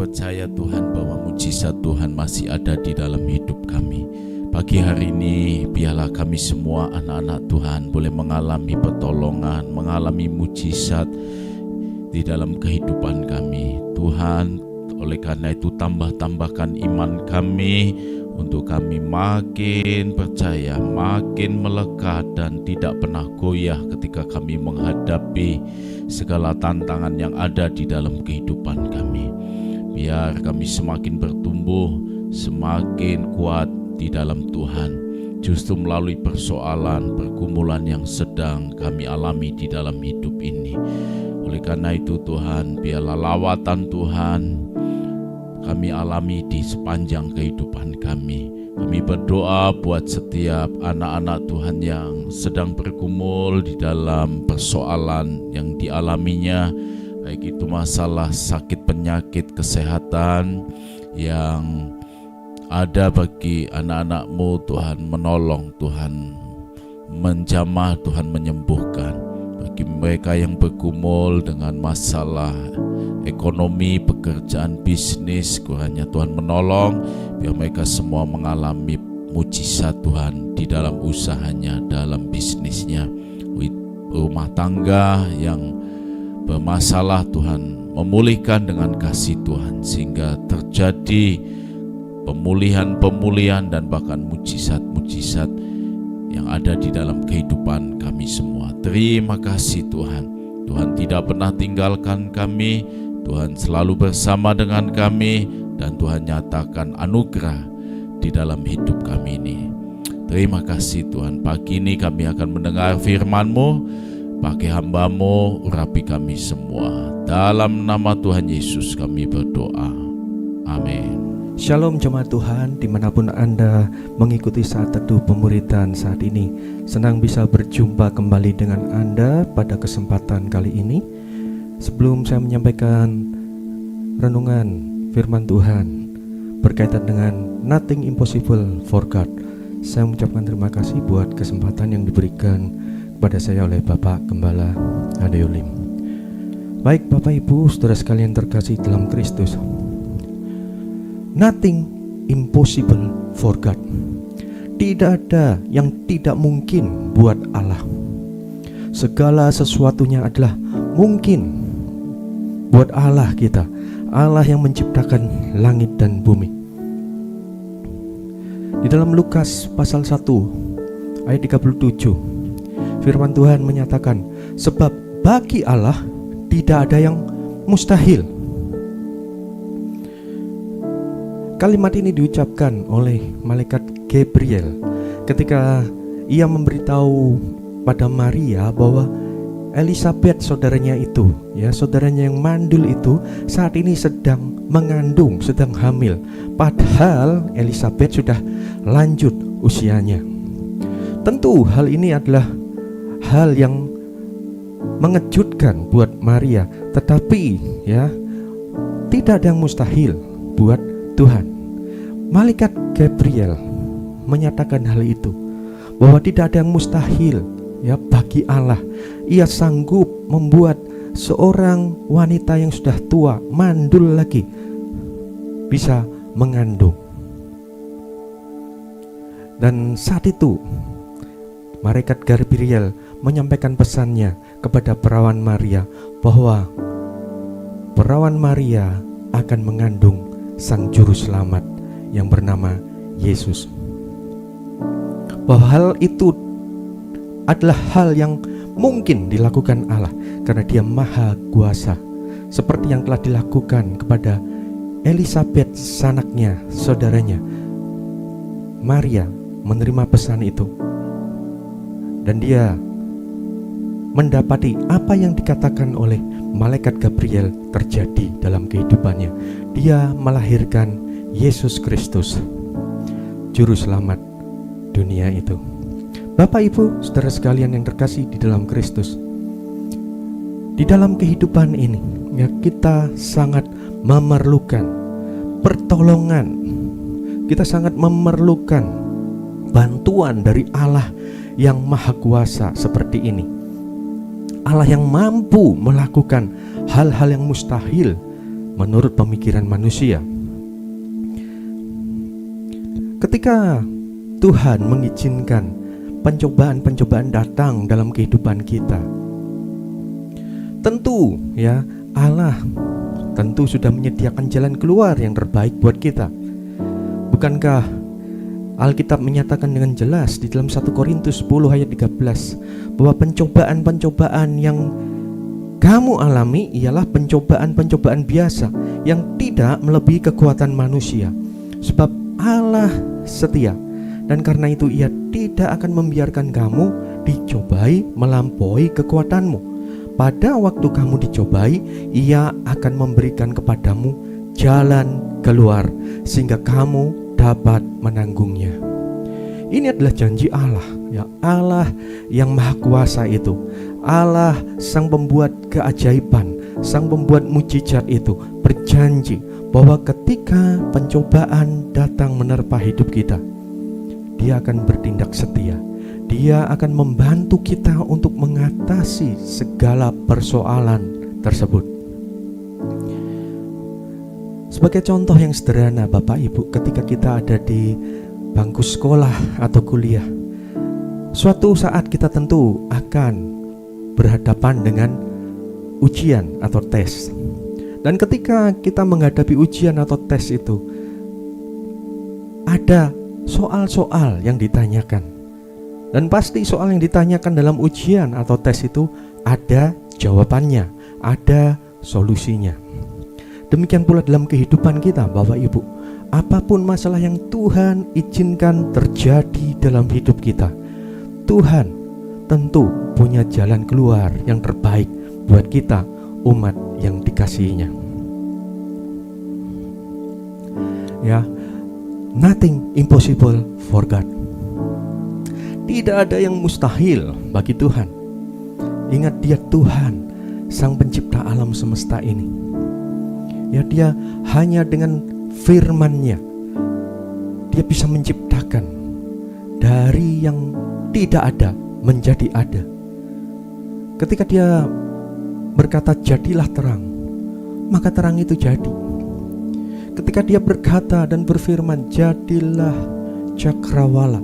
percaya Tuhan bahwa mujizat Tuhan masih ada di dalam hidup kami. Pagi hari ini biarlah kami semua anak-anak Tuhan boleh mengalami pertolongan, mengalami mujizat di dalam kehidupan kami. Tuhan, oleh karena itu tambahkan iman kami untuk kami makin percaya, makin melekat dan tidak pernah goyah ketika kami menghadapi segala tantangan yang ada di dalam kehidupan kami. Biar kami semakin bertumbuh, semakin kuat di dalam Tuhan. Justru melalui persoalan, pergumulan yang sedang kami alami di dalam hidup ini. Oleh karena itu Tuhan, biarlah lawatan Tuhan kami alami di sepanjang kehidupan kami. Kami berdoa buat setiap anak-anak Tuhan yang sedang bergumul di dalam persoalan yang dialaminya, baik itu masalah sakit penyakit kesehatan yang ada bagi anak-anak-Mu. Tuhan menolong, Tuhan menjamah, Tuhan menyembuhkan. Bagi mereka yang bergumul dengan masalah ekonomi, pekerjaan, bisnis, kiranya Tuhan menolong, biar mereka semua mengalami mujizat Tuhan di dalam usahanya, dalam bisnisnya. Rumah tangga yang bermasalah Tuhan memulihkan dengan kasih Tuhan, sehingga terjadi pemulihan dan bahkan mujizat-mujizat yang ada di dalam kehidupan kami semua. Terima kasih Tuhan. Tuhan tidak pernah tinggalkan kami, Tuhan selalu bersama dengan kami, dan Tuhan nyatakan anugerah di dalam hidup kami ini. Terima kasih Tuhan. Pagi ini kami akan mendengar firman-Mu. Pakai hamba-Mu, urapi kami semua. Dalam nama Tuhan Yesus kami berdoa. Amin. Shalom jemaat Tuhan, dimanapun Anda mengikuti saat teduh pemuridan saat ini. Senang bisa berjumpa kembali dengan Anda pada kesempatan kali ini. Sebelum saya menyampaikan renungan firman Tuhan berkaitan dengan Nothing Impossible for God, saya mengucapkan terima kasih buat kesempatan yang diberikan kepada saya oleh Bapak Gembala Adeolim. Baik Bapak Ibu, saudara sekalian terkasih dalam Kristus, nothing impossible for God. Tidak ada yang tidak mungkin buat Allah. Segala sesuatunya adalah mungkin buat Allah kita, Allah yang menciptakan langit dan bumi. Di dalam Lukas pasal 1 ayat 37, firman Tuhan menyatakan, sebab bagi Allah tidak ada yang mustahil. Kalimat ini diucapkan oleh malaikat Gabriel ketika ia memberitahu pada Maria bahwa Elisabeth saudaranya itu, saudaranya yang mandul itu saat ini sedang mengandung, sedang hamil. Padahal Elisabeth sudah lanjut usianya. Tentu hal ini adalah hal yang mengejutkan buat Maria, tetapi tidak ada yang mustahil buat Tuhan. Malaikat Gabriel menyatakan hal itu, bahwa tidak ada yang mustahil bagi Allah. Ia sanggup membuat seorang wanita yang sudah tua, mandul lagi, bisa mengandung. Dan saat itu malaikat Gabriel menyampaikan pesannya kepada perawan Maria, bahwa perawan Maria akan mengandung Sang Juru Selamat yang bernama Yesus. Bahwa hal itu adalah hal yang mungkin dilakukan Allah karena Dia Maha Kuasa, seperti yang telah dilakukan kepada Elisabeth, sanaknya, saudaranya. Maria menerima pesan itu dan dia mendapati apa yang dikatakan oleh malaikat Gabriel terjadi dalam kehidupannya. Dia melahirkan Yesus Kristus, Juru Selamat dunia itu. Bapak Ibu, saudara sekalian yang terkasih di dalam Kristus, di dalam kehidupan ini kita sangat memerlukan pertolongan. Kita sangat memerlukan bantuan dari Allah yang Maha Kuasa seperti ini. Allah yang mampu melakukan hal-hal yang mustahil menurut pemikiran manusia. Ketika Tuhan mengizinkan pencobaan-pencobaan datang dalam kehidupan kita, tentu ya Allah tentu sudah menyediakan jalan keluar yang terbaik buat kita. Bukankah Alkitab menyatakan dengan jelas di dalam 1 Korintus 10 ayat 13 bahwa pencobaan-pencobaan yang kamu alami ialah pencobaan-pencobaan biasa yang tidak melebihi kekuatan manusia. Sebab Allah setia, dan karena itu Ia tidak akan membiarkan kamu dicobai melampaui kekuatanmu. Pada waktu kamu dicobai, Ia akan memberikan kepadamu jalan keluar sehingga kamu dapat menanggungnya. Ini adalah janji Allah, ya Allah yang Maha Kuasa itu, Allah sang pembuat keajaiban, sang pembuat mujizat itu berjanji bahwa ketika pencobaan datang menerpa hidup kita, Dia akan bertindak setia. Dia akan membantu kita untuk mengatasi segala persoalan tersebut. Sebagai contoh yang sederhana, Bapak Ibu, ketika kita ada di bangku sekolah atau kuliah, suatu saat kita tentu akan berhadapan dengan ujian atau tes. Dan ketika kita menghadapi ujian atau tes itu, ada soal-soal yang ditanyakan. Dan pasti soal yang ditanyakan dalam ujian atau tes itu ada jawabannya, ada solusinya. Demikian pula dalam kehidupan kita, Bapak Ibu. Apapun masalah yang Tuhan izinkan terjadi dalam hidup kita, Tuhan tentu punya jalan keluar yang terbaik buat kita, umat yang dikasihinya. Ya, nothing impossible for God. Tidak ada yang mustahil bagi Tuhan. Ingat, Dia Tuhan, Sang Pencipta alam semesta ini. Ya, Dia hanya dengan firman-Nya Dia bisa menciptakan dari yang tidak ada menjadi ada. Ketika Dia berkata jadilah terang, maka terang itu jadi. Ketika Dia berkata dan berfirman jadilah cakrawala,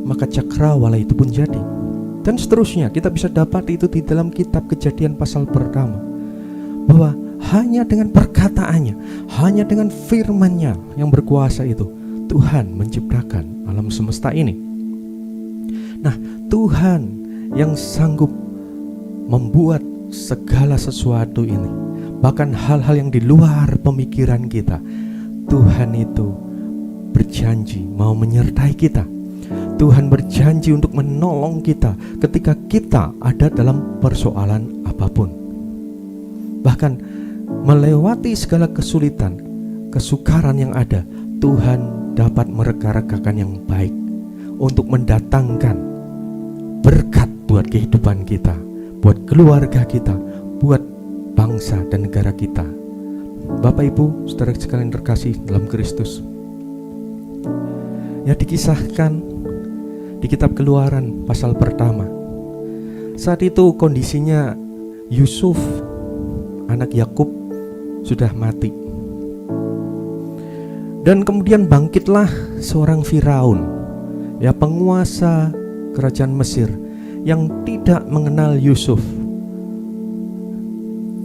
maka cakrawala itu pun jadi. Dan seterusnya kita bisa dapat itu di dalam kitab Kejadian pasal pertama, bahwa hanya dengan perkataannya, hanya dengan firman-Nya yang berkuasa itu, Tuhan menciptakan alam semesta ini. Nah, Tuhan yang sanggup membuat segala sesuatu ini, bahkan hal-hal yang di luar pemikiran kita, Tuhan itu berjanji mau menyertai kita. Tuhan berjanji untuk menolong kita ketika kita ada dalam persoalan apapun. Bahkan melewati segala kesulitan, kesukaran yang ada, Tuhan dapat mereka-rekakan yang baik untuk mendatangkan berkat buat kehidupan kita, buat keluarga kita, buat bangsa dan negara kita. Bapak Ibu, saudara sekalian terkasih dalam Kristus, ya dikisahkan di kitab Keluaran pasal pertama. Saat itu kondisinya Yusuf anak Yakub sudah mati. Dan kemudian bangkitlah seorang Firaun, ya penguasa kerajaan Mesir yang tidak mengenal Yusuf.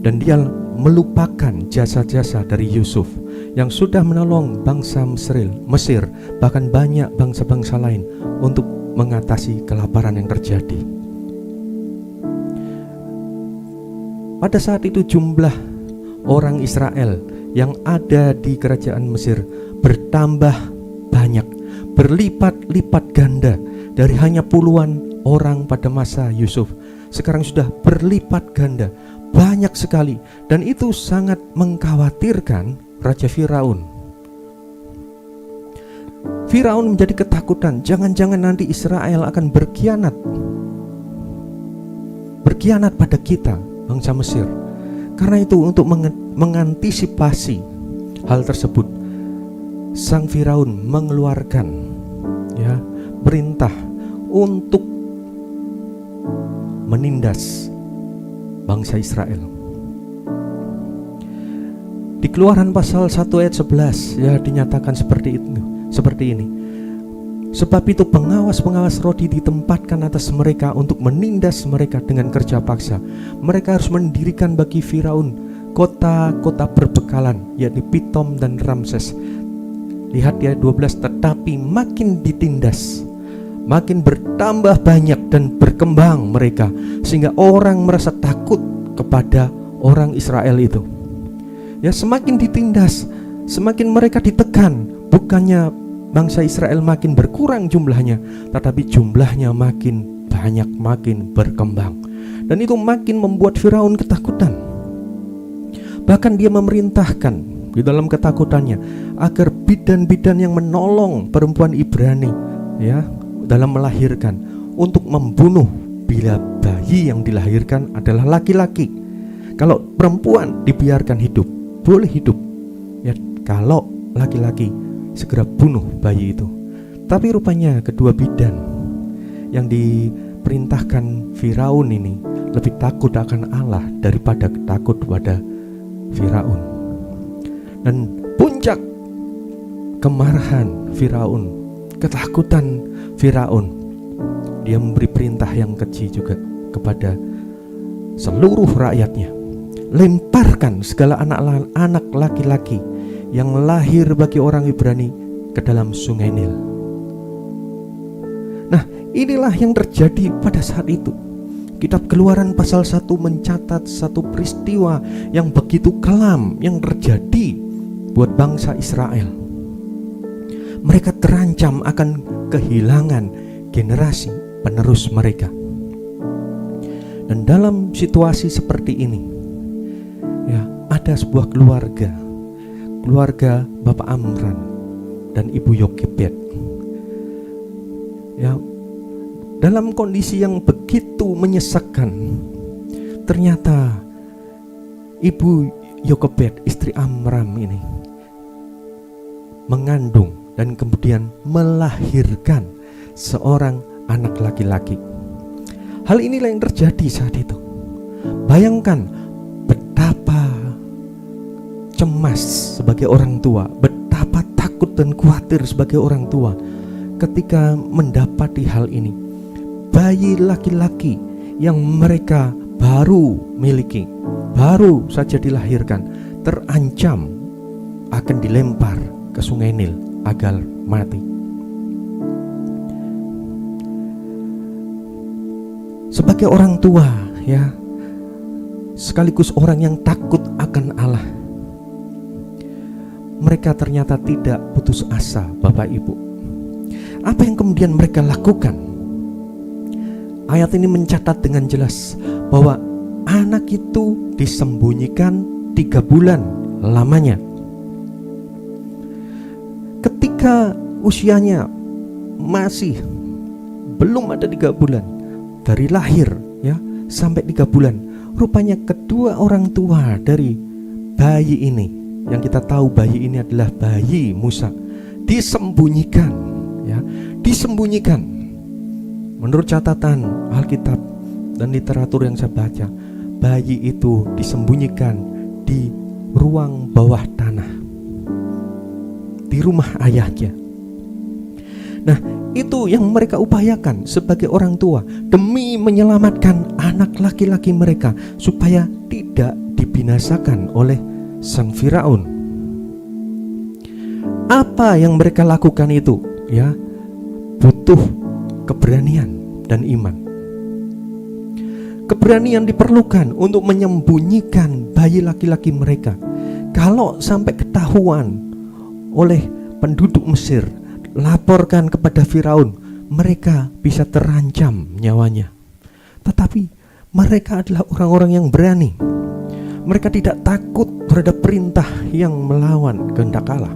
Dan dia melupakan jasa-jasa dari Yusuf yang sudah menolong bangsa Mesir, bahkan banyak bangsa-bangsa lain untuk mengatasi kelaparan yang terjadi. Pada saat itu jumlah orang Israel yang ada di kerajaan Mesir bertambah banyak, berlipat-lipat ganda. Dari hanya puluhan orang pada masa Yusuf, sekarang sudah berlipat ganda, banyak sekali. Dan itu sangat mengkhawatirkan Raja Firaun. Firaun menjadi ketakutan, jangan-jangan nanti Israel akan berkhianat pada kita, bangsa Mesir. Karena itu untuk mengantisipasi hal tersebut, sang Firaun mengeluarkan perintah untuk menindas bangsa Israel. Di Keluaran pasal 1 ayat 11 ya dinyatakan seperti itu, seperti ini. Sebab itu pengawas-pengawas roti ditempatkan atas mereka untuk menindas mereka dengan kerja paksa. Mereka harus mendirikan bagi Firaun kota-kota berbekalan, yakni Pitom dan Ramses. Lihat di ayat 12, tetapi makin ditindas, makin bertambah banyak dan berkembang mereka, sehingga orang merasa takut kepada orang Israel itu. Ya, semakin ditindas, semakin mereka ditekan. Bukannya bangsa Israel makin berkurang jumlahnya, tetapi jumlahnya makin banyak, makin berkembang. Dan itu makin membuat Firaun ketakutan. Bahkan dia memerintahkan di dalam ketakutannya agar bidan-bidan yang menolong perempuan Ibrani ya dalam melahirkan untuk membunuh bila bayi yang dilahirkan adalah laki-laki. Kalau perempuan dibiarkan hidup, boleh hidup. Ya, kalau laki-laki segera bunuh bayi itu. Tapi rupanya kedua bidan yang diperintahkan Firaun ini lebih takut akan Allah daripada takut kepada Firaun. Dan puncak kemarahan Firaun, ketakutan Firaun, dia memberi perintah yang keji juga kepada seluruh rakyatnya. Lemparkan segala anak laki-laki yang lahir bagi orang Ibrani ke dalam sungai Nil. Nah, inilah yang terjadi pada saat itu. Kitab Keluaran pasal 1 mencatat satu peristiwa yang begitu kelam yang terjadi buat bangsa Israel. Mereka terancam akan kehilangan generasi penerus mereka. Dan dalam situasi seperti ini, ya, ada sebuah keluarga Bapak Amram dan Ibu Yokebed. Ya, dalam kondisi yang begitu menyesakkan, ternyata Ibu Yokebed, istri Amram ini, mengandung dan kemudian melahirkan seorang anak laki-laki. Hal inilah yang terjadi saat itu. Bayangkan betapa cemas sebagai orang tua, betapa takut dan khawatir sebagai orang tua ketika mendapati hal ini. Bayi laki-laki yang mereka baru miliki, baru saja dilahirkan, terancam akan dilempar ke sungai Nil agar mati. Sebagai orang tua, ya, sekaligus orang yang takut akan Allah, mereka ternyata tidak putus asa, Bapak Ibu. Apa yang kemudian mereka lakukan? Ayat ini mencatat dengan jelas bahwa anak itu disembunyikan 3 bulan lamanya. Ketika usianya masih belum ada 3 bulan, dari lahir ya sampai 3 bulan, rupanya kedua orang tua dari bayi ini, yang kita tahu bayi ini adalah bayi Musa, disembunyikan, ya, disembunyikan. Menurut catatan Alkitab dan literatur yang saya baca, bayi itu disembunyikan di ruang bawah tanah, di rumah ayahnya. Nah, itu yang mereka upayakan sebagai orang tua demi menyelamatkan anak laki-laki mereka supaya tidak dibinasakan oleh sang Firaun. Apa yang mereka lakukan itu? Ya, butuh keberanian dan iman. Keberanian diperlukan untuk menyembunyikan bayi laki-laki mereka. Kalau sampai ketahuan oleh penduduk Mesir, laporkan kepada Firaun, mereka bisa terancam nyawanya. Tetapi mereka adalah orang-orang yang berani. Mereka tidak takut terhadap perintah yang melawan kehendak Allah.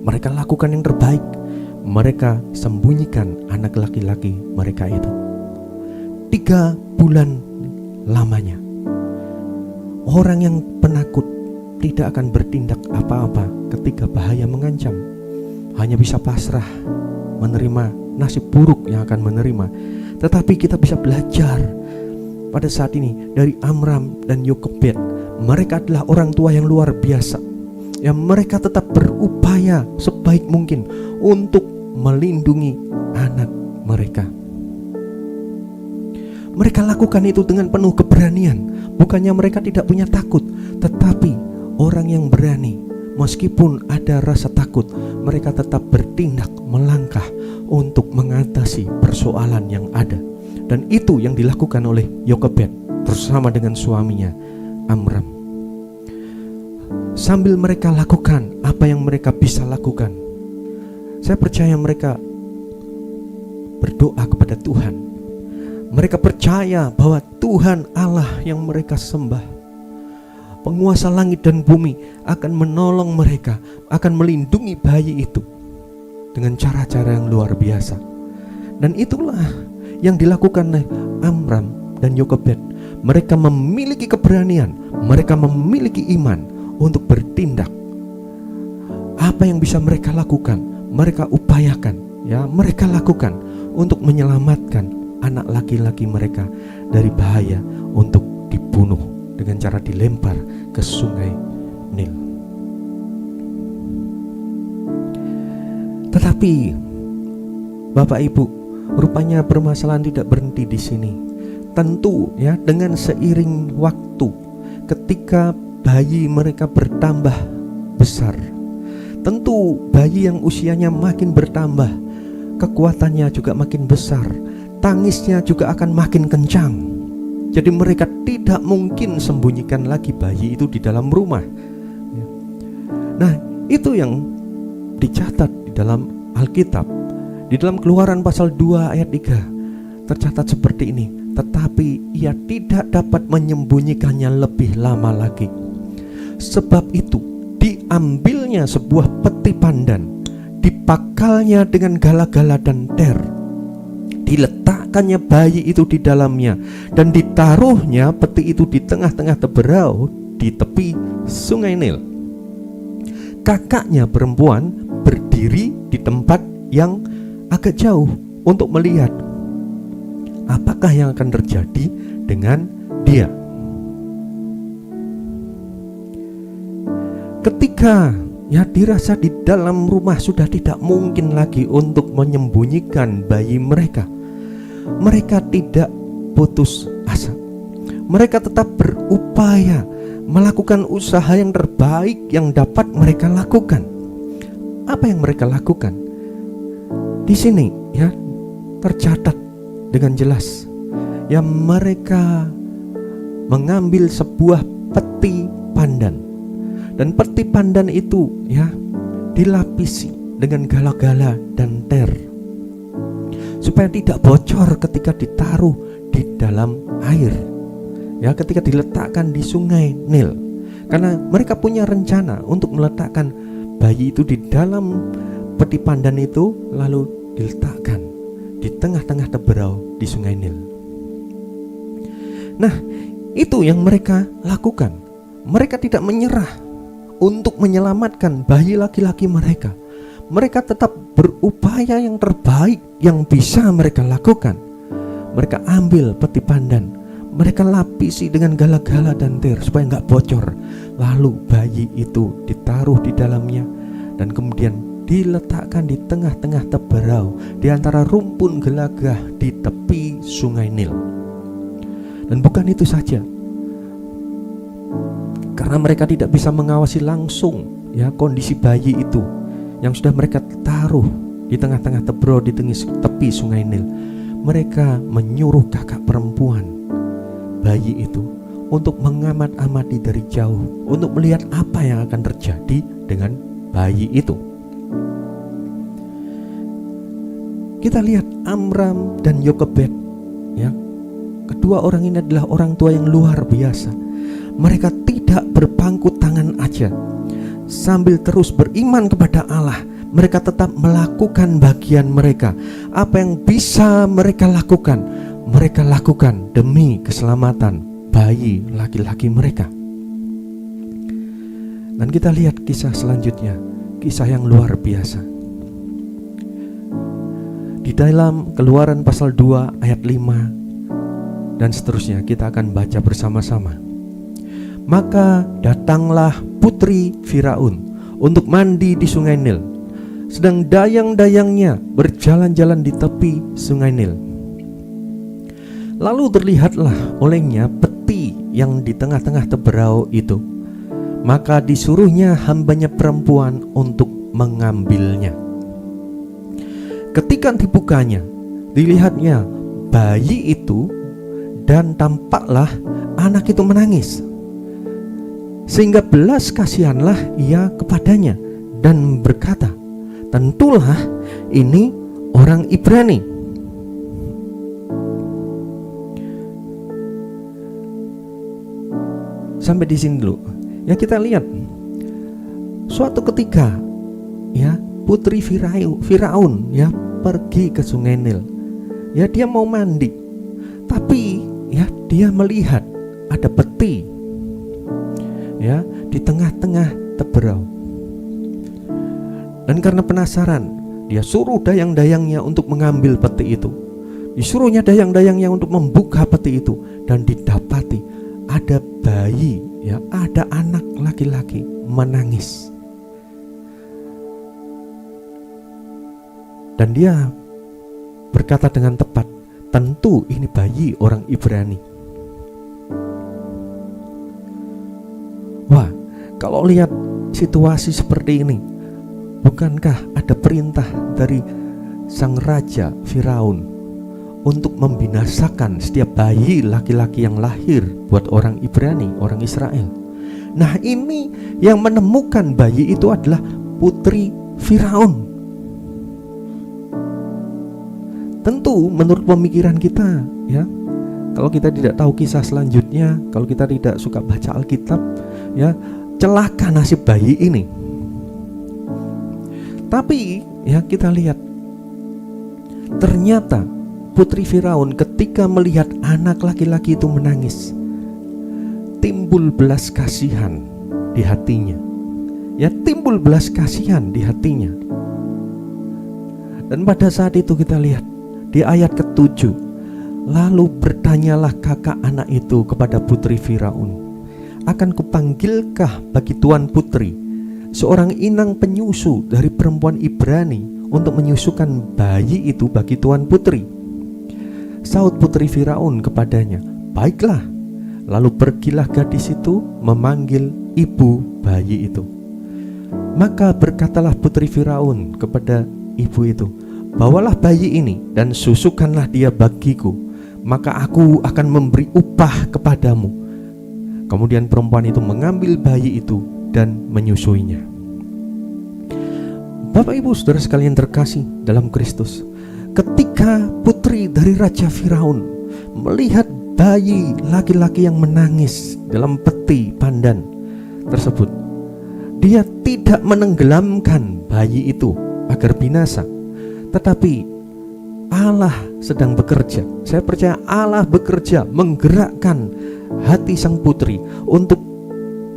Mereka lakukan yang terbaik. Mereka sembunyikan anak laki-laki mereka itu 3 bulan lamanya. Orang yang penakut tidak akan bertindak apa-apa ketika bahaya mengancam. Hanya bisa pasrah, menerima nasib buruk yang akan menerima. Tetapi kita bisa belajar pada saat ini dari Amram dan Yokebed. mereka adalah orang tua yang luar biasa. Ya, mereka tetap berupaya sebaik mungkin untuk melindungi anak mereka. Mereka lakukan itu dengan penuh keberanian. Bukannya mereka tidak punya takut, tetapi orang yang berani, meskipun ada rasa takut, mereka tetap bertindak, melangkah untuk mengatasi persoalan yang ada. Dan itu yang dilakukan oleh Yokebed bersama dengan suaminya Amram. Sambil mereka lakukan apa yang mereka bisa lakukan, saya percaya mereka berdoa kepada Tuhan. Mereka percaya bahwa Tuhan Allah yang mereka sembah, penguasa langit dan bumi, akan menolong mereka, akan melindungi bayi itu dengan cara-cara yang luar biasa. Dan itulah yang dilakukan oleh Amram dan Yokebed. Mereka memiliki keberanian, mereka memiliki iman untuk bertindak. Apa yang bisa mereka lakukan, mereka upayakan, ya, mereka lakukan untuk menyelamatkan anak laki-laki mereka dari bahaya untuk dibunuh dengan cara dilempar ke sungai Nil. Tetapi Bapak Ibu, rupanya permasalahan tidak berhenti di sini. Tentu ya, dengan seiring waktu, ketika bayi mereka bertambah besar, tentu bayi yang usianya makin bertambah, kekuatannya juga makin besar, tangisnya juga akan makin kencang. Jadi mereka tidak mungkin sembunyikan lagi bayi itu di dalam rumah. Nah, itu yang dicatat di dalam Alkitab. Di dalam Keluaran pasal 2 ayat 3 tercatat seperti ini. Tetapi ia tidak dapat menyembunyikannya lebih lama lagi. Sebab itu diambilnya sebuah peti pandan, dipakalnya dengan gala-gala dan ter, diletakkannya bayi itu di dalamnya, dan ditaruhnya peti itu di tengah-tengah teberau di tepi sungai Nil. Kakaknya perempuan berdiri di tempat yang agak jauh untuk melihat apakah yang akan terjadi dengan dia. Ketika ya dirasa di dalam rumah sudah tidak mungkin lagi untuk menyembunyikan bayi mereka, mereka tidak putus asa. Mereka tetap berupaya melakukan usaha yang terbaik yang dapat mereka lakukan. Apa yang mereka lakukan? Di sini ya tercatat dengan jelas, ya, mereka mengambil sebuah peti pandan, dan peti pandan itu ya dilapisi dengan gala-gala dan ter, supaya tidak bocor ketika ditaruh di dalam air, ya, ketika diletakkan di sungai Nil. Karena mereka punya rencana untuk meletakkan bayi itu di dalam peti pandan itu, lalu diletakkan di tengah-tengah teberau di sungai Nil. Nah, itu yang mereka lakukan. Mereka tidak menyerah untuk menyelamatkan bayi laki-laki mereka. Mereka tetap berupaya yang terbaik yang bisa mereka lakukan. Mereka ambil peti pandan, mereka lapisi dengan gala-gala dan ter supaya nggak bocor. Lalu bayi itu ditaruh di dalamnya, dan kemudian diletakkan di tengah-tengah teberau di antara rumpun gelagah di tepi sungai Nil. Dan bukan itu saja, karena mereka tidak bisa mengawasi langsung ya kondisi bayi itu yang sudah mereka taruh di tengah-tengah teberau di tepi sungai Nil. Mereka menyuruh kakak perempuan bayi itu untuk mengamat-amati dari jauh, untuk melihat apa yang akan terjadi dengan bayi itu. Kita lihat Amram dan Yokebed, ya, kedua orang ini adalah orang tua yang luar biasa. Mereka tidak berpangku tangan aja. Sambil terus beriman kepada Allah, mereka tetap melakukan bagian mereka. Apa yang bisa mereka lakukan, mereka lakukan demi keselamatan bayi laki-laki mereka. Dan kita lihat kisah selanjutnya, kisah yang luar biasa. Di dalam Keluaran pasal 2 ayat 5 dan seterusnya kita akan baca bersama-sama. Maka datanglah putri Firaun untuk mandi di sungai Nil, sedang dayang-dayangnya berjalan-jalan di tepi sungai Nil. Lalu terlihatlah olehnya peti yang di tengah-tengah teberau itu. Maka disuruhnya hambanya perempuan untuk mengambilnya. Ketika dibukanya, dilihatnya bayi itu, dan tampaklah anak itu menangis. Sehingga belas kasihanlah ia kepadanya dan berkata, tentulah ini orang Ibrani. Sampai di sini dulu. Ya, kita lihat suatu ketika ya putri Firaun ya pergi ke sungai Nil. Ya, dia mau mandi. Tapi ya dia melihat ada peti ya di tengah-tengah teberau. Dan karena penasaran, dia suruh dayang-dayangnya untuk mengambil peti itu. Disuruhnya dayang-dayangnya untuk membuka peti itu, dan didapati ada bayi ya, ada anak laki-laki menangis. Dan dia berkata dengan tepat, tentu ini bayi orang Ibrani. Wah, kalau lihat situasi seperti ini, bukankah ada perintah dari sang raja Firaun untuk membinasakan setiap bayi laki-laki yang lahir buat orang Ibrani, orang Israel? Nah, ini yang menemukan bayi itu adalah putri Firaun. Tentu menurut pemikiran kita ya, kalau kita tidak tahu kisah selanjutnya, kalau kita tidak suka baca Alkitab ya, celaka nasib bayi ini. Tapi ya kita lihat, ternyata putri Firaun ketika melihat anak laki-laki itu menangis, timbul belas kasihan di hatinya. Ya, timbul belas kasihan di hatinya. Dan pada saat itu kita lihat di ayat ke-7, lalu bertanyalah kakak anak itu kepada putri Firaun, akan kupanggilkah bagi tuan putri seorang inang penyusu dari perempuan Ibrani untuk menyusukan bayi itu bagi tuan putri? Saud putri Firaun kepadanya, baiklah. Lalu pergilah gadis itu memanggil ibu bayi itu. Maka berkatalah putri Firaun kepada ibu itu, bawalah bayi ini dan susukanlah dia bagiku, maka aku akan memberi upah kepadamu. Kemudian perempuan itu mengambil bayi itu dan menyusuinya. Bapak Ibu Saudara sekalian terkasih dalam Kristus, ketika putri dari Raja Firaun melihat bayi laki-laki yang menangis dalam peti pandan tersebut, dia tidak menenggelamkan bayi itu agar binasa, tetapi Allah sedang bekerja. Saya percaya Allah bekerja menggerakkan hati sang putri untuk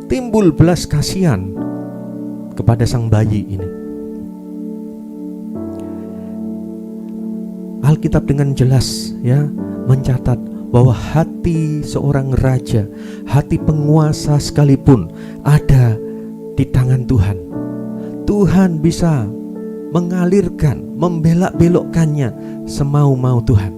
timbul belas kasihan kepada sang bayi ini. Alkitab dengan jelas ya mencatat bahwa hati seorang raja, hati penguasa sekalipun ada di tangan Tuhan. Tuhan bisa mengalirkan, membelak-belokkannya semau-mau Tuhan.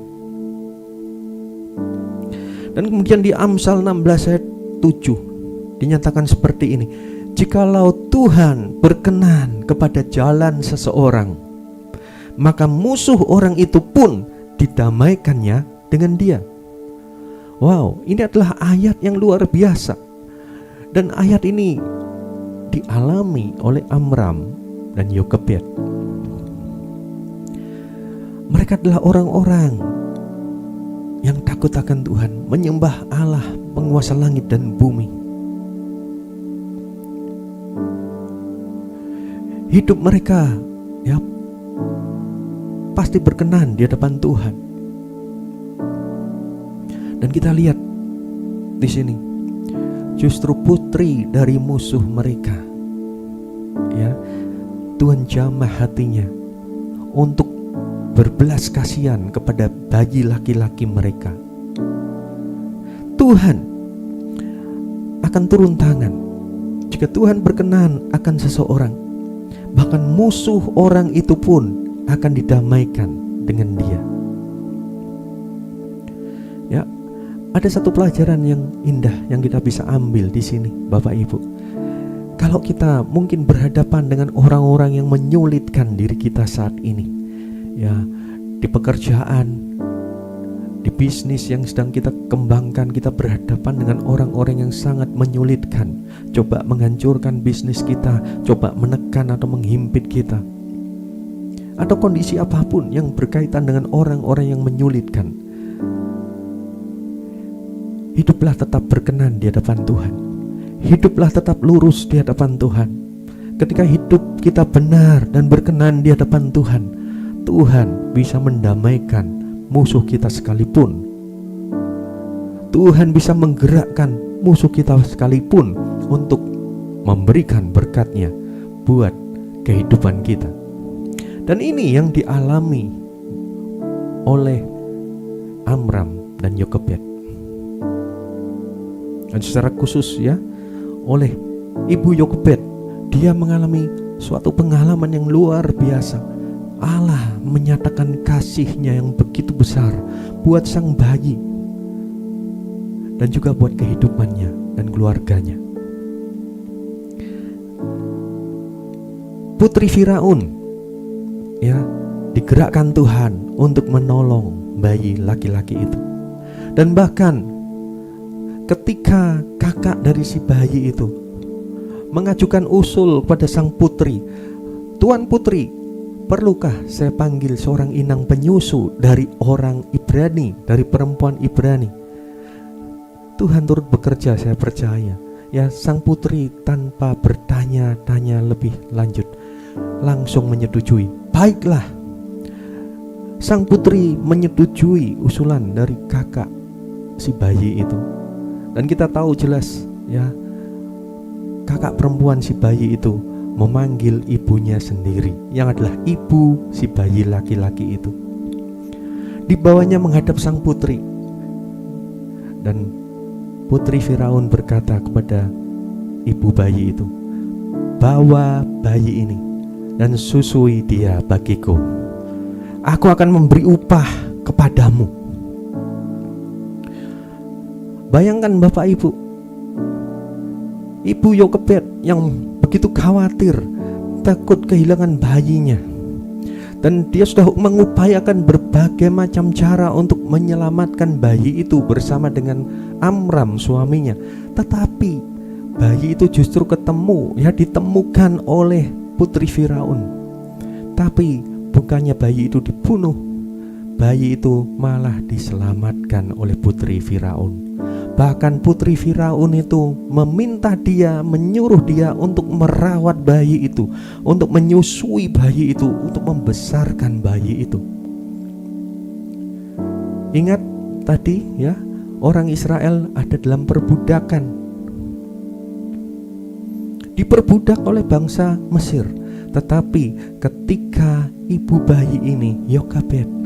Dan kemudian di Amsal 16 ayat 7 dinyatakan seperti ini, jikalau Tuhan berkenan kepada jalan seseorang, maka musuh orang itu pun didamaikannya dengan dia. Wow, ini adalah ayat yang luar biasa. Dan ayat ini dialami oleh Amram dan Yokebed. Mereka adalah orang-orang yang takut akan Tuhan, menyembah Allah penguasa langit dan bumi. Hidup mereka ya pasti berkenan di hadapan Tuhan. Dan kita lihat di sini, justru putri dari musuh mereka, ya, Tuhan jamah hatinya untuk berbelas kasihan kepada bayi laki-laki mereka. Tuhan akan turun tangan. Jika Tuhan berkenan akan seseorang, bahkan musuh orang itu pun akan didamaikan dengan dia. Ya, ada satu pelajaran yang indah yang kita bisa ambil di sini, Bapak Ibu. Kalau kita mungkin berhadapan dengan orang-orang yang menyulitkan diri kita saat ini, ya, di pekerjaan, di bisnis yang sedang kita kembangkan, kita berhadapan dengan orang-orang yang sangat menyulitkan, coba menghancurkan bisnis kita, coba menekan atau menghimpit kita, atau kondisi apapun yang berkaitan dengan orang-orang yang menyulitkan. Hiduplah tetap berkenan di hadapan Tuhan. Hiduplah tetap lurus di hadapan Tuhan. Ketika hidup kita benar dan berkenan di hadapan Tuhan, Tuhan bisa mendamaikan musuh kita sekalipun. Tuhan bisa menggerakkan musuh kita sekalipun untuk memberikan berkat-Nya buat kehidupan kita. Dan ini yang dialami oleh Amram dan Yokebed. Dan secara khusus ya, oleh Ibu Yokebed, dia mengalami suatu pengalaman yang luar biasa. Allah menyatakan kasih-Nya yang begitu besar buat sang bayi dan juga buat kehidupannya dan keluarganya. Putri Firaun ya digerakkan Tuhan untuk menolong bayi laki-laki itu. Dan bahkan ketika kakak dari si bayi itu mengajukan usul kepada sang putri, "Tuan putri, perlukah saya panggil seorang inang penyusu dari orang Ibrani, dari perempuan Ibrani?" Tuhan turut bekerja, saya percaya. Ya, sang putri tanpa bertanya-tanya lebih lanjut langsung menyetujui. Baiklah. Sang putri menyetujui usulan dari kakak si bayi itu. Dan kita tahu jelas ya, kakak perempuan si bayi itu memanggil ibunya sendiri, yang adalah ibu si bayi laki-laki itu. Dibawanya menghadap sang putri. Dan putri Firaun berkata kepada ibu bayi itu, "Bawa bayi ini dan susui dia bagiku. Aku akan memberi upah kepadamu." Bayangkan Bapak Ibu, Ibu Yokebed yang begitu khawatir, takut kehilangan bayinya, dan dia sudah mengupayakan berbagai macam cara untuk menyelamatkan bayi itu bersama dengan Amram suaminya. Tetapi bayi itu justru ditemukan oleh putri Firaun. Tapi bukannya bayi itu dibunuh, bayi itu malah diselamatkan oleh putri Firaun. Bahkan putri Firaun itu menyuruh dia untuk merawat bayi itu, untuk menyusui bayi itu, untuk membesarkan bayi itu. Ingat tadi ya, orang Israel ada dalam perbudakan, diperbudak oleh bangsa Mesir. Tetapi ketika ibu bayi ini, Yokebed,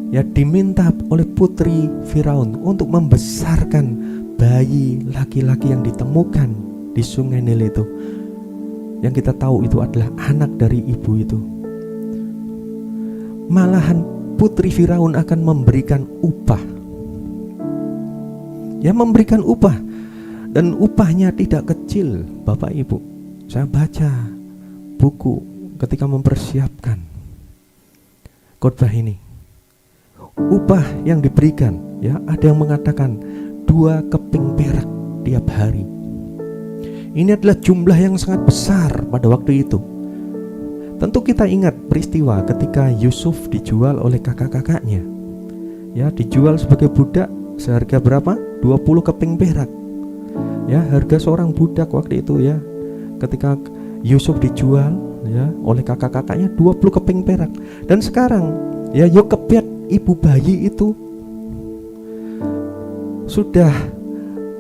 ya diminta oleh putri Firaun untuk membesarkan bayi laki-laki yang ditemukan di sungai Nil itu, yang kita tahu itu adalah anak dari ibu itu. Malahan putri Firaun akan memberikan upah. Ya, memberikan upah. Dan upahnya tidak kecil, Bapak Ibu. Saya baca buku ketika mempersiapkan khotbah ini. Upah yang diberikan, ya, ada yang mengatakan 2 keping perak tiap hari. Ini adalah jumlah yang sangat besar pada waktu itu. Tentu kita ingat peristiwa ketika Yusuf dijual oleh kakak-kakaknya. Ya, dijual sebagai budak seharga berapa? 20 keping perak. Ya, harga seorang budak waktu itu ya. Ketika Yusuf dijual ya oleh kakak-kakaknya 20 keping perak. Dan sekarang ya, Yokebed ibu bayi itu sudah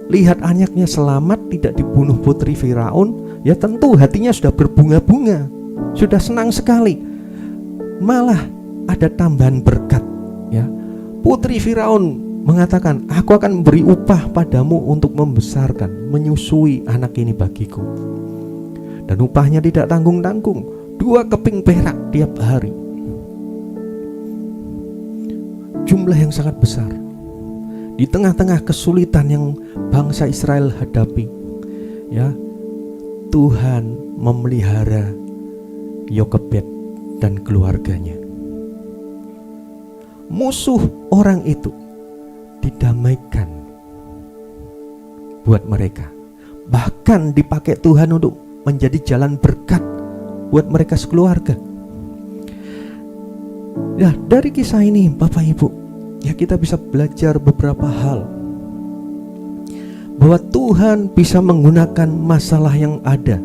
lihat anaknya selamat, tidak dibunuh putri Firaun, ya tentu hatinya sudah berbunga-bunga, sudah senang sekali. Malah ada tambahan berkat ya. Putri Firaun mengatakan, aku akan memberi upah padamu untuk membesarkan, menyusui anak ini bagiku. Dan upahnya tidak tanggung-tanggung, 2 keping perak tiap hari. Jumlah yang sangat besar. Di tengah-tengah kesulitan yang bangsa Israel hadapi, ya, Tuhan memelihara Yokebed dan keluarganya. Musuh orang itu didamaikan buat mereka. Bahkan dipakai Tuhan untuk menjadi jalan berkat buat mereka sekeluarga. Ya, dari kisah ini Bapak Ibu, ya, kita bisa belajar beberapa hal. Bahwa Tuhan bisa menggunakan masalah yang ada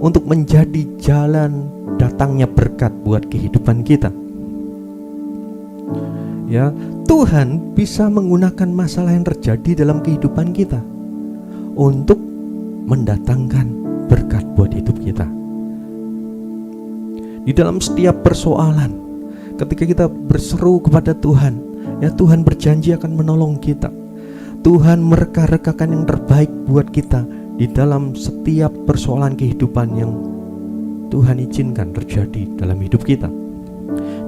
untuk menjadi jalan datangnya berkat buat kehidupan kita. Ya, Tuhan bisa menggunakan masalah yang terjadi dalam kehidupan kita untuk mendatangkan berkat buat hidup kita. Di dalam setiap persoalan, ketika kita berseru kepada Tuhan, ya, Tuhan berjanji akan menolong kita. Tuhan mereka-rekakan yang terbaik buat kita di dalam setiap persoalan kehidupan yang Tuhan izinkan terjadi dalam hidup kita.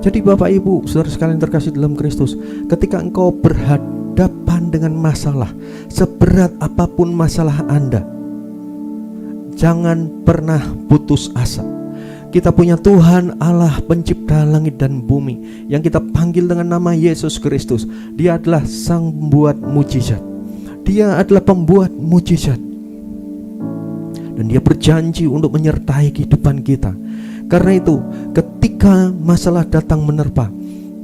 Jadi Bapak Ibu, saudara sekalian terkasih dalam Kristus, ketika engkau berhadapan dengan masalah, seberat apapun masalah Anda, jangan pernah putus asa. Kita punya Tuhan Allah pencipta langit dan bumi, yang kita panggil dengan nama Yesus Kristus. Dia adalah sang pembuat mujizat. Dia adalah pembuat mujizat. Dan Dia berjanji untuk menyertai kehidupan kita. Karena itu, ketika masalah datang menerpa,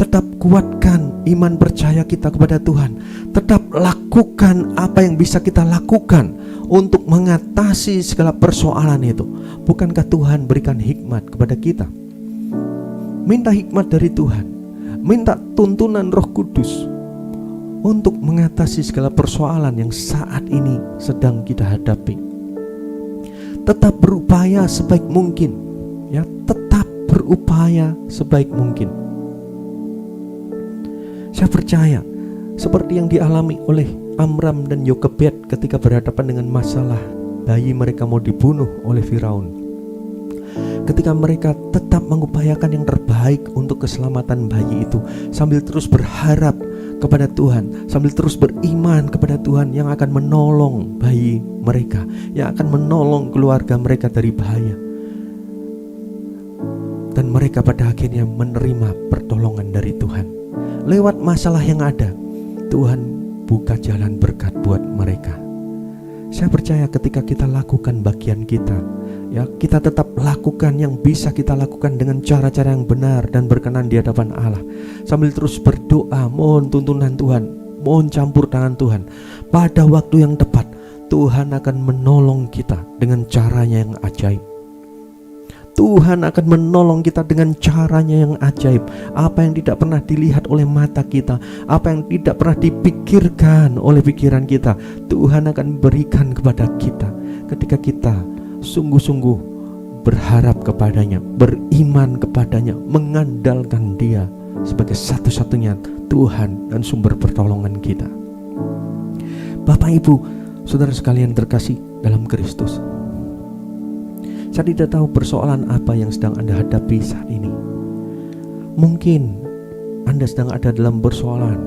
tetap kuatkan iman percaya kita kepada Tuhan. Tetap lakukan apa yang bisa kita lakukan untuk mengatasi segala persoalan itu. Bukankah Tuhan berikan hikmat kepada kita? Minta hikmat dari Tuhan, minta tuntunan Roh Kudus untuk mengatasi segala persoalan yang saat ini sedang kita hadapi. Tetap berupaya sebaik mungkin, ya, tetap berupaya sebaik mungkin. Saya percaya seperti yang dialami oleh Amram dan Yokebed ketika berhadapan dengan masalah bayi mereka mau dibunuh oleh Firaun. Ketika mereka tetap mengupayakan yang terbaik untuk keselamatan bayi itu, sambil terus berharap kepada Tuhan, sambil terus beriman kepada Tuhan yang akan menolong bayi mereka, yang akan menolong keluarga mereka dari bahaya. Dan mereka pada akhirnya menerima pertolongan dari Tuhan. Lewat masalah yang ada, Tuhan buka jalan berkat buat mereka. Saya percaya ketika kita lakukan bagian kita, ya, kita tetap lakukan yang bisa kita lakukan dengan cara-cara yang benar dan berkenan di hadapan Allah. Sambil terus berdoa, mohon tuntunan Tuhan, mohon campur tangan Tuhan. Pada waktu yang tepat, Tuhan akan menolong kita dengan caranya yang ajaib. Tuhan akan menolong kita dengan caranya yang ajaib. Apa yang tidak pernah dilihat oleh mata kita, apa yang tidak pernah dipikirkan oleh pikiran kita, Tuhan akan berikan kepada kita ketika kita sungguh-sungguh berharap kepadanya, beriman kepadanya, mengandalkan Dia sebagai satu-satunya Tuhan dan sumber pertolongan kita. Bapak Ibu, saudara sekalian terkasih dalam Kristus, saya tidak tahu persoalan apa yang sedang Anda hadapi saat ini. Mungkin Anda sedang ada dalam persoalan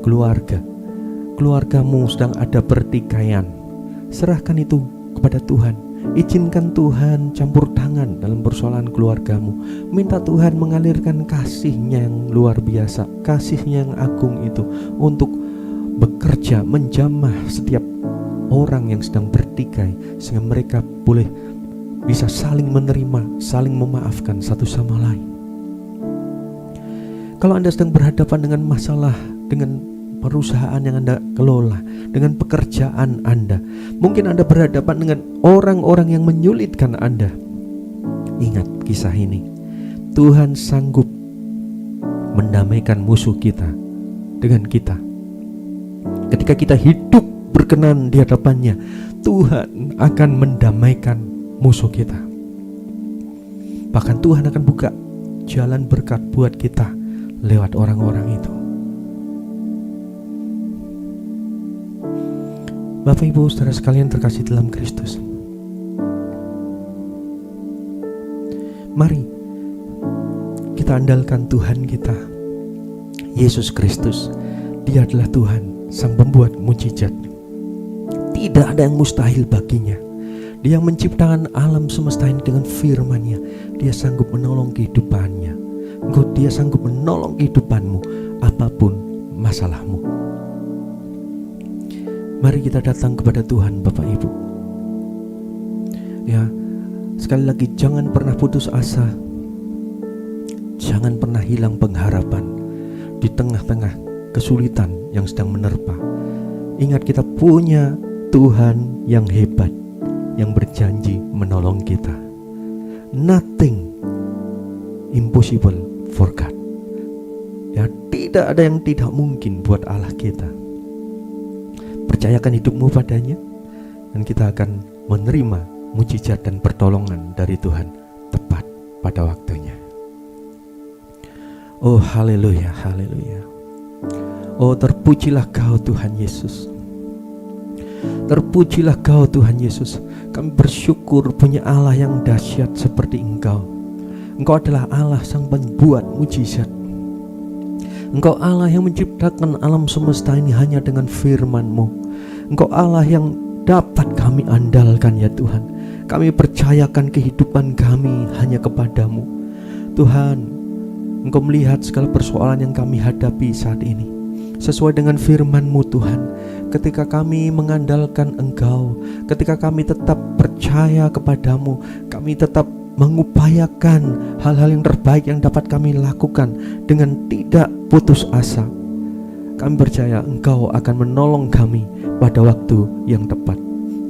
keluarga, keluargamu sedang ada pertikaian. Serahkan itu kepada Tuhan. Izinkan Tuhan campur tangan dalam persoalan keluargamu. Minta Tuhan mengalirkan kasih-Nya yang luar biasa, kasih-Nya yang agung itu untuk bekerja menjamah setiap orang yang sedang bertikai, sehingga mereka boleh bisa saling menerima, saling memaafkan satu sama lain. Kalau Anda sedang berhadapan dengan masalah dengan perusahaan yang Anda kelola, dengan pekerjaan Anda, mungkin Anda berhadapan dengan orang-orang yang menyulitkan Anda. Ingat kisah ini. Tuhan sanggup mendamaikan musuh kita dengan kita. Ketika kita hidup berkenan di hadapannya, Tuhan akan mendamaikan musuh kita. Bahkan Tuhan akan buka jalan berkat buat kita lewat orang-orang itu. Bapak Ibu saudara sekalian terkasih dalam Kristus, mari kita andalkan Tuhan kita, Yesus Kristus. Dia adalah Tuhan, Sang Pembuat mujizat. Tidak ada yang mustahil baginya. Dia yang menciptakan alam semesta ini dengan firman-Nya. Dia sanggup menolong kehidupannya. Dia sanggup menolong kehidupanmu, apapun masalahmu. Mari kita datang kepada Tuhan Bapak Ibu. Ya, sekali lagi jangan pernah putus asa. Jangan pernah hilang pengharapan di tengah-tengah kesulitan yang sedang menerpa. Ingat, kita punya Tuhan yang hebat, yang berjanji menolong kita. Nothing impossible for God. Ya, tidak ada yang tidak mungkin buat Allah kita. Percayakan hidupmu padanya, dan kita akan menerima mujizat dan pertolongan dari Tuhan tepat pada waktunya. Oh haleluya, haleluya. Oh terpujilah Kau Tuhan Yesus. Terpujilah Kau Tuhan Yesus. Kami bersyukur punya Allah yang dahsyat seperti Engkau. Engkau adalah Allah Sang Pembuat mujizat. Engkau Allah yang menciptakan alam semesta ini hanya dengan firman-Mu. Engkau Allah yang dapat kami andalkan ya Tuhan. Kami percayakan kehidupan kami hanya kepadamu. Tuhan, Engkau melihat segala persoalan yang kami hadapi saat ini. Sesuai dengan firman-Mu Tuhan, ketika kami mengandalkan Engkau, ketika kami tetap percaya kepadamu, kami tetap mengupayakan hal-hal yang terbaik yang dapat kami lakukan dengan tidak putus asa. Kami percaya Engkau akan menolong kami pada waktu yang tepat.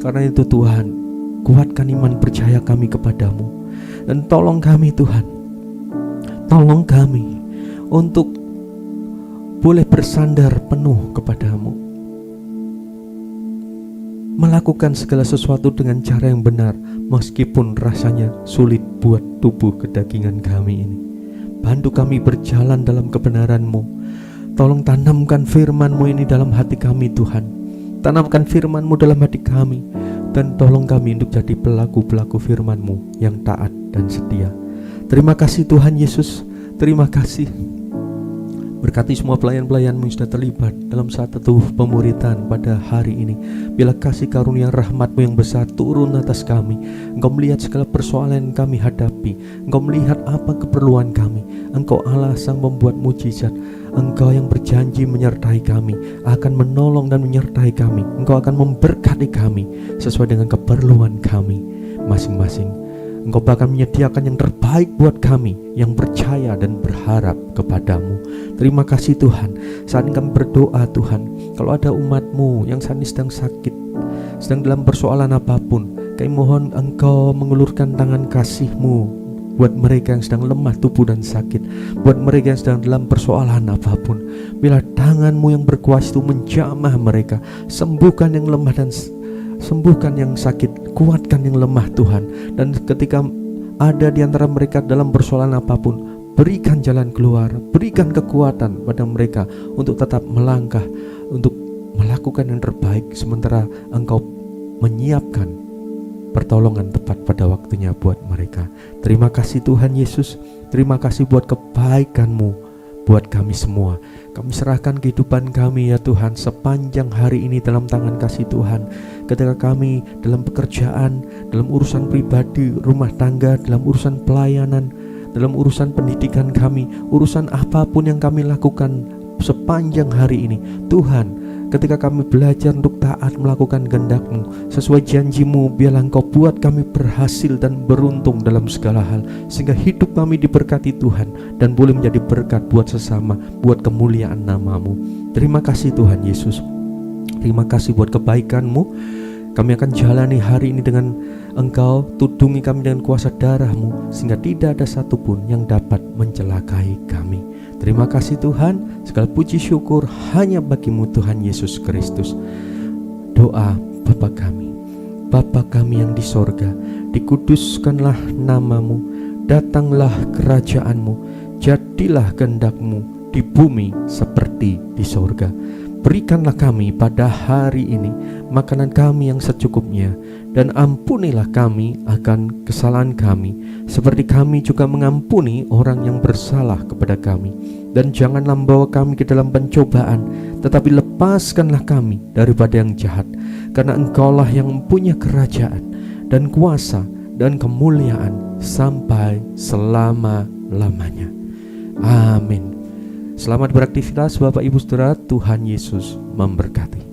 Karena itu Tuhan, kuatkan iman percaya kami kepadamu. Dan tolong kami Tuhan, tolong kami untuk boleh bersandar penuh kepadamu, melakukan segala sesuatu dengan cara yang benar, meskipun rasanya sulit buat tubuh kedagingan kami ini. Bantu kami berjalan dalam kebenaran-Mu. Tolong tanamkan firman-Mu ini dalam hati kami Tuhan. Tanamkan firman-Mu dalam hati kami, dan tolong kami untuk jadi pelaku-pelaku firman-Mu yang taat dan setia. Terima kasih Tuhan Yesus. Terima kasih. Berkati semua pelayan-pelayan-Mu yang sudah terlibat dalam satu pemuritan pada hari ini. Bila kasih karunia rahmat-Mu yang besar turun atas kami. Engkau melihat segala persoalan yang kami hadapi. Engkau melihat apa keperluan kami. Engkau Allah Sang Pembuat mujizat. Engkau yang berjanji menyertai kami, akan menolong dan menyertai kami. Engkau akan memberkati kami sesuai dengan keperluan kami masing-masing. Engkau bahkan menyediakan yang terbaik buat kami yang percaya dan berharap kepadamu. Terima kasih Tuhan. Saat ini kami berdoa Tuhan, kalau ada umat-Mu yang saat ini sedang sakit, sedang dalam persoalan apapun, kami mohon Engkau mengulurkan tangan kasih-Mu buat mereka yang sedang lemah tubuh dan sakit, buat mereka yang sedang dalam persoalan apapun. Bila tangan-Mu yang berkuasa itu menjamah mereka, sembuhkan yang lemah dan sembuhkan yang sakit, kuatkan yang lemah Tuhan. Dan ketika ada di antara mereka dalam persoalan apapun, berikan jalan keluar, berikan kekuatan pada mereka untuk tetap melangkah, untuk melakukan yang terbaik, sementara Engkau menyiapkan pertolongan tepat pada waktunya buat mereka. Terima kasih Tuhan Yesus. Terima kasih buat kebaikan-Mu buat kami semua. Kami serahkan kehidupan kami ya Tuhan sepanjang hari ini dalam tangan kasih Tuhan. Ketika kami dalam pekerjaan, dalam urusan pribadi, rumah tangga, dalam urusan pelayanan, dalam urusan pendidikan kami, urusan apapun yang kami lakukan sepanjang hari ini, Tuhan, ketika kami belajar untuk taat melakukan kehendak-Mu sesuai janji-Mu, biarlah Engkau buat kami berhasil dan beruntung dalam segala hal, sehingga hidup kami diberkati Tuhan dan boleh menjadi berkat buat sesama, buat kemuliaan nama-Mu. Terima kasih Tuhan Yesus. Terima kasih buat kebaikan-Mu. Kami akan jalani hari ini dengan Engkau tudungi kami dengan kuasa darah-Mu, sehingga tidak ada satupun yang dapat mencelakai kami. Terima kasih Tuhan. Segala puji syukur hanya bagi-Mu Tuhan Yesus Kristus. Doa Bapa kami. Bapa kami yang di sorga, dikuduskanlah nama-Mu, datanglah kerajaan-Mu, jadilah kehendak-Mu di bumi seperti di sorga. berikanlah kami pada hari ini makanan kami yang secukupnya, dan ampunilah kami akan kesalahan kami, seperti kami juga mengampuni orang yang bersalah kepada kami. Dan janganlah membawa kami ke dalam pencobaan, tetapi lepaskanlah kami daripada yang jahat. Karena Engkaulah yang mempunyai kerajaan dan kuasa dan kemuliaan sampai selama-lamanya. Amin. Selamat beraktivitas Bapak Ibu Saudara, Tuhan Yesus memberkati.